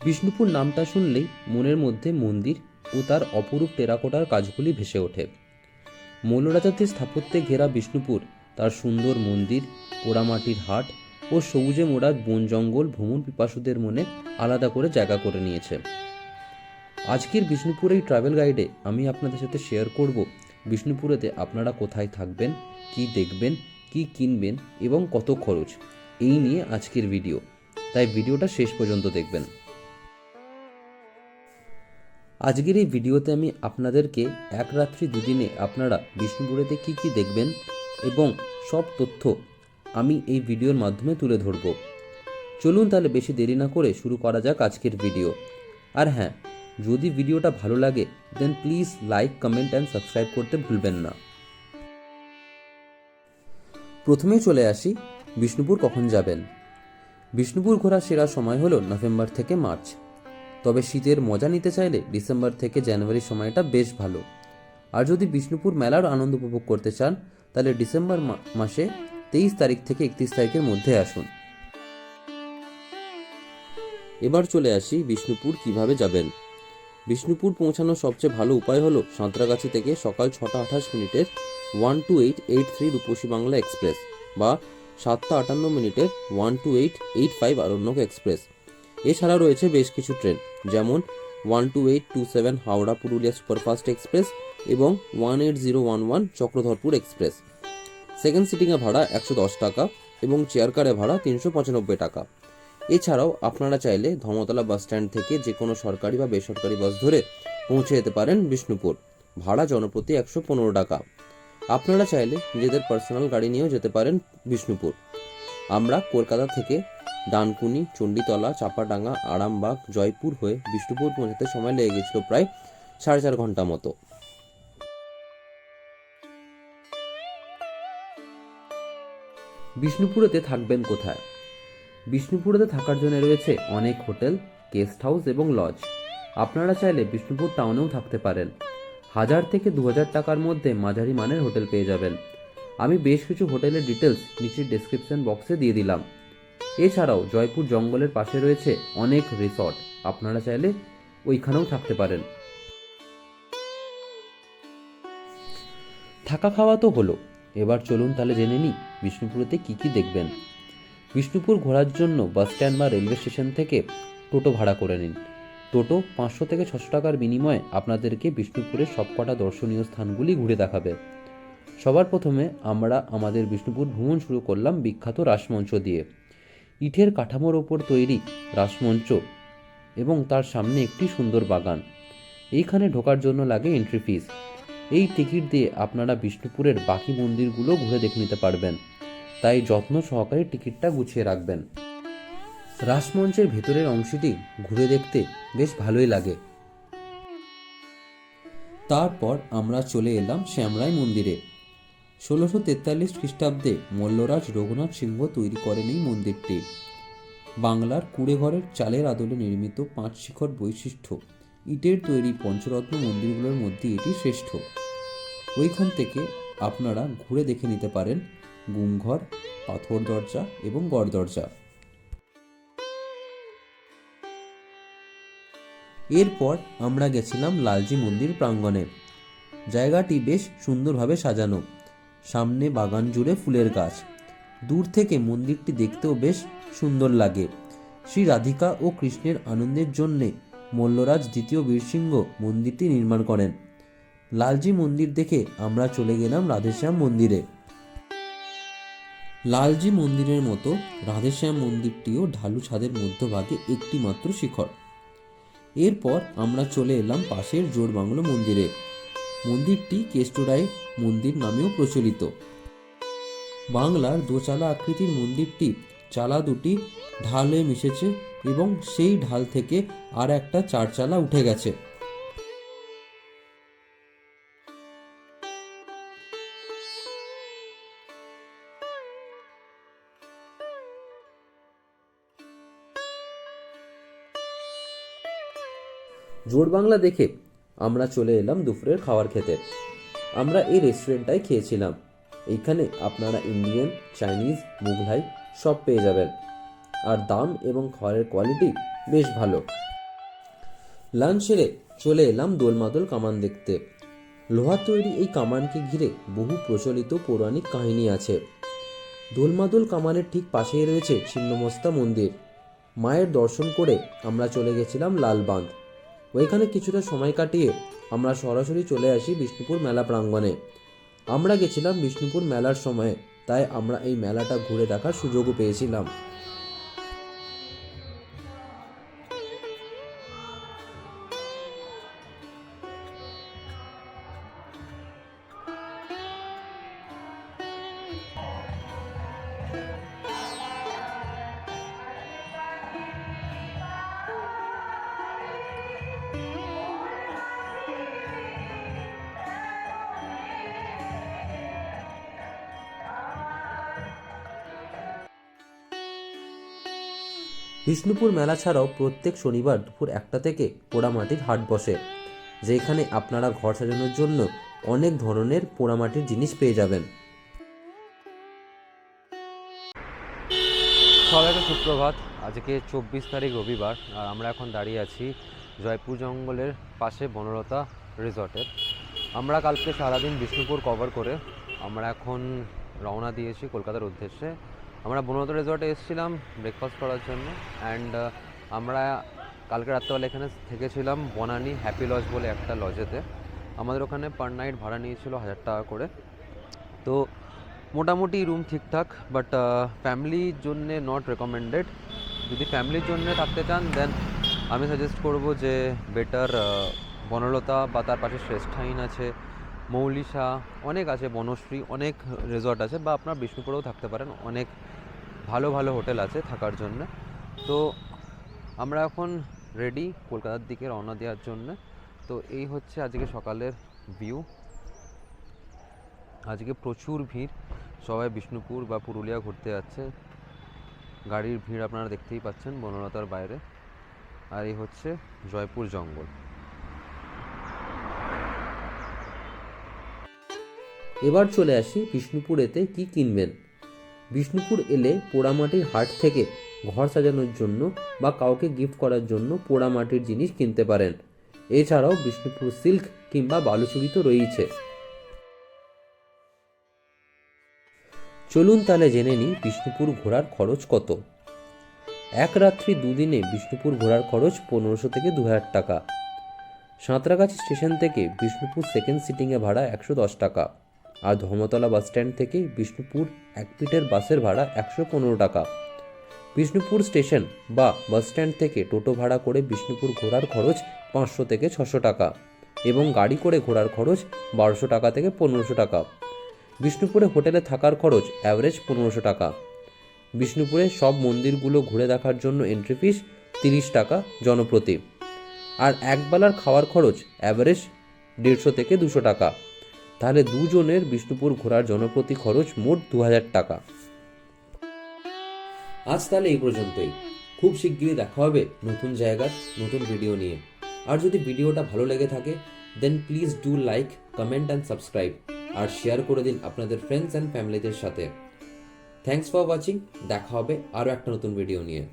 বিষ্ণুপুর নামটা শুনলেই মনের মধ্যে মন্দির ও তার অপরূপ টেরাকোটার কাজগুলি ভেসে ওঠে। মল্লরাজাদের স্থাপত্যে ঘেরা বিষ্ণুপুর তার সুন্দর মন্দির, পোড়ামাটির হাট ও সবুজে মোড়া বন জঙ্গল ভ্রমণ পিপাসুদের মনে আলাদা করে জায়গা করে নিয়েছে। আজকের বিষ্ণুপুর এই ট্রাভেল গাইডে আমি আপনাদের সাথে শেয়ার করব বিষ্ণুপুরেতে আপনারা কোথায় থাকবেন, কি দেখবেন, কি কিনবেন এবং কত খরচ, এই নিয়ে আজকের ভিডিও। তাই ভিডিওটা শেষ পর্যন্ত দেখবেন। আজকের এই ভিডিওতে আমি আপনাদেরকে এক রাত্রি দুদিনে আপনারা বিষ্ণুপুরেতে কি কি দেখবেন এবং সব তথ্য আমি এই ভিডিওর মাধ্যমে তুলে ধরব। চলুন তাহলে বেশি দেরি না করে শুরু করা যাক আজকের ভিডিও। আর হ্যাঁ, যদি ভিডিওটা ভালো লাগে then please like, comment and subscribe করতে ভুলবেন না। প্রথমেই চলে আসি বিষ্ণুপুর কখন যাবেন। বিষ্ণুপুর ঘোরার সেরা সময় হলো নভেম্বর থেকে মার্চ, তবে শীতের মজা নিতে চাইলে ডিসেম্বর থেকে জানুয়ারির সময়টা বেশ ভালো। আর যদি বিষ্ণুপুর মেলার আনন্দ উপভোগ করতে চান তাহলে ডিসেম্বর মাসে 23 তারিখ থেকে 31 তারিখের মধ্যে আসুন। এবার চলে আসি বিষ্ণুপুর কিভাবে যাবেন। বিষ্ণুপুর পৌঁছানোর সবচেয়ে ভালো উপায় হলো সাঁতরাগাছি থেকে সকাল 6:28 12883 রূপসী বাংলা এক্সপ্রেস বা 7:58 12885 আরণ্যক এক্সপ্রেস। এছাড়া রয়েছে বেশ কিছু ট্রেন, যেমন 12827 হাওড়া পুরুলিয়া সুপারফাস্ট এক্সপ্রেস এবং 18011 চক্রধরপুর এক্সপ্রেস। সেকেন্ড সিটিংয়ে ভাড়া 110 টাকা এবং চেয়ার কারে ভাড়া 395 টাকা। এছাড়াও আপনারা চাইলে ধর্মতলা বাস স্ট্যান্ড থেকে যে কোনো সরকারি বা বেসরকারি বাস ধরে পৌঁছে যেতে পারেন বিষ্ণুপুর। ভাড়া জনপ্রতি 115 টাকা। আপনারা চাইলে নিজেদের পার্সোনাল গাড়ি নিয়েও যেতে পারেন বিষ্ণুপুর। আমরা কলকাতা থেকে ডানকুনি, চণ্ডীতলা, চাপাডাঙ্গা, আরামবাগ, জয়পুর হয়ে বিষ্ণুপুর পৌঁছাতে সময় লেগে গেছিল প্রায় 4.5 ঘন্টা মতো। বিষ্ণুপুরেতে থাকবেন কোথায়? বিষ্ণুপুরেতে থাকার জন্য রয়েছে অনেক হোটেল, গেস্ট হাউস এবং লজ। আপনারা চাইলে বিষ্ণুপুর টাউনেও থাকতে পারেন। 1000 থেকে 2000 টাকার মধ্যে মাঝারি মানের হোটেল পেয়ে যাবেন। আমি বেশ কিছু হোটেলের ডিটেলস নিচের ডেসক্রিপশন বক্সে দিয়ে দিলাম। এছাড়াও জয়পুর জঙ্গলের পাশে রয়েছে অনেক রিসর্ট, আপনারা চাইলে ওইখানেও থাকতে পারেন। থাকা খাওয়া তো হলো, এবার চলুন তাহলে জেনে নিই বিষ্ণুপুরেতে কি কি দেখবেন। বিষ্ণুপুর ঘোরার জন্য বাস স্ট্যান্ড বা রেলওয়ে স্টেশন থেকে টোটো ভাড়া করে নিন। টোটো 500 থেকে 600 টাকার বিনিময়ে আপনাদেরকে বিষ্ণুপুরের সবকটা দর্শনীয় স্থানগুলি ঘুরে দেখাবে। সবার প্রথমে আমরা আমাদের বিষ্ণুপুর ভ্রমণ শুরু করলাম বিখ্যাত রাসমঞ্চ দিয়ে। ইটের কাঠামোর ওপর তৈরি রাসমঞ্চ এবং তার সামনে একটি সুন্দর বাগান। এইখানে ঢোকার জন্য লাগে এন্ট্রি ফিস। এই টিকিট দিয়ে আপনারা বিষ্ণুপুরের বাকি মন্দিরগুলো ঘুরে দেখে নিতে পারবেন, তাই যত্ন সহকারে টিকিটটা গুছিয়ে রাখবেন। রাসমঞ্চের ভেতরের অংশটি ঘুরে দেখতে বেশ ভালোই লাগে। তারপর আমরা চলে এলাম শ্যামরাই মন্দিরে। 1643 খ্রিস্টাব্দে মল্লরাজ রঘুনাথ সিংহ তৈরি করেন এই মন্দিরটি। বাংলার কুড়েঘরের চালের আদলে নির্মিত 5 শিখর বৈশিষ্ট্য ইটের তৈরি পঞ্চরত্ন মন্দিরগুলোর মধ্যে এটি শ্রেষ্ঠ। ওইখান থেকে আপনারা ঘুরে দেখে নিতে পারেন গুমঘর, পাথর দরজা এবং গড় দরজা। এরপর আমরা গেছিলাম লালজি মন্দির প্রাঙ্গণে। জায়গাটি বেশ সুন্দরভাবে সাজানো, সামনে বাগান জুড়ে ফুলের গাছ। দূর থেকে মন্দিরটি দেখতেও বেশ সুন্দর লাগে। শ্রী রাধিকা ও কৃষ্ণের আনন্দের জন্যে মল্লরাজ দ্বিতীয় বীরসিংহ মন্দিরটি নির্মাণ করেন। লালজি মন্দির দেখে আমরা চলে গেলাম রাধেশ্যাম মন্দিরে। লালজি মন্দিরের মতো রাধেশ্যাম মন্দিরটিও ঢালু ছাদের মধ্যভাগে একটি মাত্র শিখর। এরপর আমরা চলে এলাম পাশের জোড়বাংলো মন্দিরে। মন্দিরটি কেষ্টরায় মন্দির নামেও প্রচলিত। বাংলার দোচালা আকৃতির মন্দিরটি চালা দুটি ঢাল হয়ে মিশেছে এবং সেই ঢাল থেকে আর একটা চারচালা উঠে গেছে। জোড়বাংলা দেখে আমরা চলে এলাম দুপুরের খাবার খেতে। আমরা এই রেস্টুরেন্টটায় খেয়েছিলাম। এইখানে আপনারা ইন্ডিয়ান, চাইনিজ, মুঘলাই সব পেয়ে যাবেন, আর দাম এবং খাবারের কোয়ালিটি বেশ ভালো। লাঞ্চ সেরে চলে এলাম দোলমাদল কামান দেখতে। লোহার তৈরি এই কামানকে ঘিরে বহু প্রচলিত পৌরাণিক কাহিনী আছে। দোলমাদল কামানের ঠিক পাশেই রয়েছে ছিন্নমস্তা মন্দির। মায়ের দর্শন করে আমরা চলে গেছিলাম লালবাঁধ। ওইখানে কিছুটা সময় কাটিয়ে আমরা সরাসরি চলে আসি বিষ্ণুপুর মেলা প্রাঙ্গণে। আমরা গেছিলাম বিষ্ণুপুর মেলার সময়ে, তাই আমরা এই মেলাটা ঘুরে দেখার সুযোগও পেয়েছিলাম। বিষ্ণুপুর মেলা ছাড়াও প্রত্যেক শনিবার দুপুর 1টা থেকে পোড়ামাটির হাট বসে, যেখানে আপনারা ঘর সাজানোর জন্য অনেক ধরনের পোড়ামাটির জিনিস পেয়ে যাবেন। সবাইকে সুপ্রভাত। আজকে 24 তারিখ রবিবার, আর আমরা এখন দাঁড়িয়ে আছি জয়পুর জঙ্গলের পাশে বনলতা রিসর্টের। আমরা কালকে সারাদিন বিষ্ণুপুর কভার করে আমরা এখন রওনা দিয়েছি কলকাতার উদ্দেশ্যে। আমরা বনলতা রিসর্টে এসেছিলাম ব্রেকফাস্ট করার জন্য, অ্যান্ড আমরা কালকে রাত্রেবেলা এখানে থেকেছিলাম বনানী হ্যাপি লজ বলে একটা লজেতে। আমাদের ওখানে পার নাইট ভাড়া নিয়েছিল 1000 টাকা করে। তো মোটামুটি রুম ঠিকঠাক, বাট ফ্যামিলির জন্যে নট রেকমেন্ডেড। যদি ফ্যামিলির জন্য থাকতে চান দেন আমি সাজেস্ট করব যে বেটার বনলতা বা তার পাশে শ্রেষ্ঠাইন আছে, মৌলিশা অনেক আছে, বনশ্রী অনেক রিসর্ট আছে, বা আপনার বিষ্ণুপুরেও থাকতে পারেন, অনেক ভালো ভালো হোটেল আছে থাকার জন্য। তো আমরা এখন রেডি কলকাতার দিকে রওনা দেওয়ার জন্য। তো এই হচ্ছে আজকে সকালের ভিউ। আজকে প্রচুর ভিড়, সবাই বিষ্ণুপুর বা পুরুলিয়া ঘুরতে যাচ্ছে। গাড়ির ভিড় আপনারা দেখতেই পাচ্ছেন বনলতার বাইরে। আর এই হচ্ছে জয়পুর জঙ্গল। এবার চলে আসি বিষ্ণুপুরেতে কি কিনবেন। বিষ্ণুপুর এলে পোড়ামাটির হাট থেকে ঘর সাজানোর জন্য বা কাউকে গিফট করার জন্য পোড়ামাটির জিনিস কিনতে পারেন। এছাড়াও বিষ্ণুপুর সিল্ক কিংবা বালুচুরি তো রয়েছে। চলুন তাহলে জেনে নিই বিষ্ণুপুর ঘোরার খরচ কত। এক রাত্রি দুদিনে বিষ্ণুপুর ঘোরার খরচ 1500 থেকে 2000 টাকা। সাঁতরাগাছি স্টেশন থেকে বিষ্ণুপুর সেকেন্ড সিটিংয়ে ভাড়া 110 টাকা। আর ধর্মতলা বাস স্ট্যান্ড থেকে বিষ্ণুপুর এক পিঠের বাসের ভাড়া 115 টাকা। বিষ্ণুপুর স্টেশন বা বাস স্ট্যান্ড থেকে টোটো ভাড়া করে বিষ্ণুপুর ঘোরার খরচ 500 থেকে 600 টাকা, এবং গাড়ি করে ঘোরার খরচ 1200 টাকা থেকে 1500 টাকা। বিষ্ণুপুরে হোটেলে থাকার খরচ অ্যাভারেজ 1500 টাকা। বিষ্ণুপুরে সব মন্দিরগুলো ঘুরে দেখার জন্য এন্ট্রি ফিস 30 টাকা জনপ্রতি। আর একবেলার খাওয়ার খরচ অ্যাভারেজ 150 থেকে 200 টাকা। তাহলে দুজনের বিষ্ণুপুর ঘোরার জনপ্রতি খরচ মোট 2000 টাকা। আজ তাহলে এই পর্যন্তই। খুব শিগগিরই দেখা হবে নতুন জায়গার নতুন ভিডিও নিয়ে। আর যদি ভিডিওটা ভালো লেগে থাকে then please do like, comment and subscribe, আর শেয়ার করে দিন আপনাদের ফ্রেন্ডস অ্যান্ড ফ্যামিলিদের সাথে। Thanks for watching. দেখা হবে আরও একটা নতুন ভিডিও নিয়ে।